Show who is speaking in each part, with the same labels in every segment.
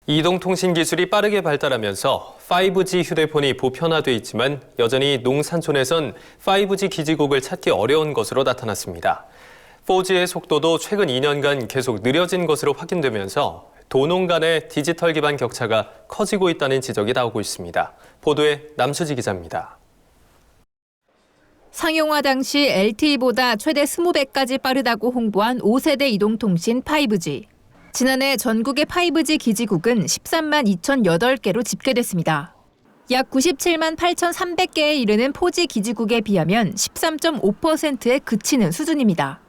Speaker 1: 이동통신 기술이 빠르게 발달하면서 5G 휴대폰이 보편화돼 있지만 여전히 농산촌에선 5G 기지국을 찾기 어려운 것으로 나타났습니다. 4G의 속도도 최근 2년간 계속 느려진 것으로 확인되면서 도농 간의 디지털 기반 격차가 커지고 있다는 지적이 나오고 있습니다. 보도에 남수지 기자입니다.
Speaker 2: 상용화 당시 LTE보다 최대 20배까지 빠르다고 홍보한 5세대 이동통신 5G. 지난해 전국의 5G 기지국은 13만 2,008개로 집계됐습니다. 약 97만 8,300개에 이르는 4G 기지국에 비하면 13.5%에 그치는 수준입니다.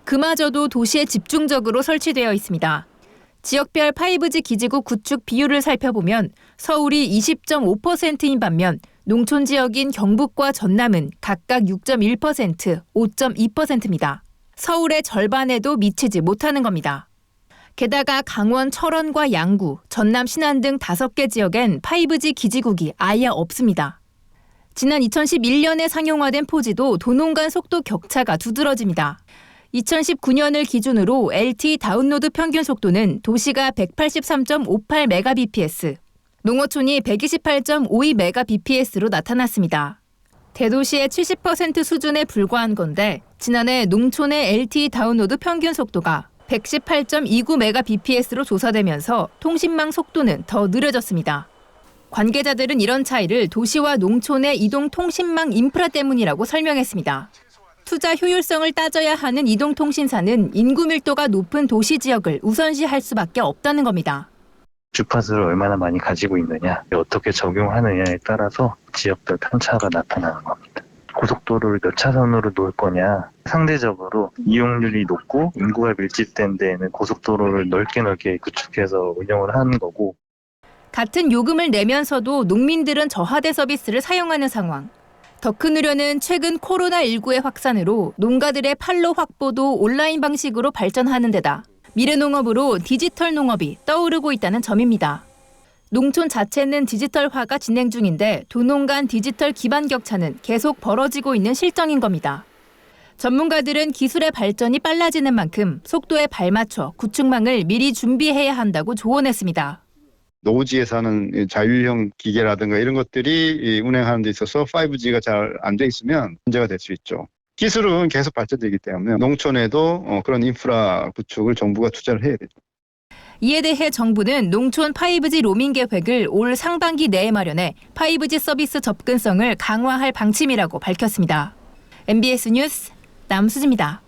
Speaker 2: 그마저도 도시에 집중적으로 설치되어 있습니다. 지역별 5G 기지국 구축 비율을 살펴보면 서울이 20.5%인 반면 농촌 지역인 경북과 전남은 각각 6.1%, 5.2%입니다. 서울의 절반에도 미치지 못하는 겁니다. 게다가 강원 철원과 양구, 전남 신안 등 5개 지역엔 5G 기지국이 아예 없습니다. 지난 2011년에 상용화된 4G도 도농 간 속도 격차가 두드러집니다. 2019년을 기준으로 LTE 다운로드 평균 속도는 도시가 183.58Mbps, 농어촌이 128.52Mbps로 나타났습니다. 대도시의 70% 수준에 불과한 건데 지난해 농촌의 LTE 다운로드 평균 속도가 118.29Mbps로 조사되면서 통신망 속도는 더 느려졌습니다. 관계자들은 이런 차이를 도시와 농촌의 이동 통신망 인프라 때문이라고 설명했습니다. 투자 효율성을 따져야 하는 이동통신사는 인구 밀도가 높은 도시 지역을 우선시할 수밖에 없다는 겁니다.
Speaker 3: 주파수를 얼마나 많이 가지고 있느냐, 어떻게 적용하느냐에 따라서 지역별 편차가 나타나는 겁니다. 고속도로를 몇 차선으로 놓을 거냐, 상대적으로 이용률이 높고 인구가 밀집된 데에는 고속도로를 넓게 구축해서 운영을 하는 거고.
Speaker 2: 같은 요금을 내면서도 농민들은 저하대 서비스를 사용하는 상황. 더 큰 우려는 최근 코로나19의 확산으로 농가들의 판로 확보도 온라인 방식으로 발전하는 데다 미래농업으로 디지털 농업이 떠오르고 있다는 점입니다. 농촌 자체는 디지털화가 진행 중인데 도농 간 디지털 기반 격차는 계속 벌어지고 있는 실정인 겁니다. 전문가들은 기술의 발전이 빨라지는 만큼 속도에 발맞춰 구축망을 미리 준비해야 한다고 조언했습니다.
Speaker 4: 노지에서 하는 자율형 기계라든가 이런 것들이 운행하는 데 있어서 5G가 잘 안 돼 있으면 문제가 될 수 있죠. 기술은 계속 발전되기 때문에 농촌에도 그런 인프라 구축을 정부가 투자를 해야 되죠.
Speaker 2: 이에 대해 정부는 농촌 5G 로밍 계획을 올 상반기 내에 마련해 5G 서비스 접근성을 강화할 방침이라고 밝혔습니다. MBS 뉴스 남수지입니다.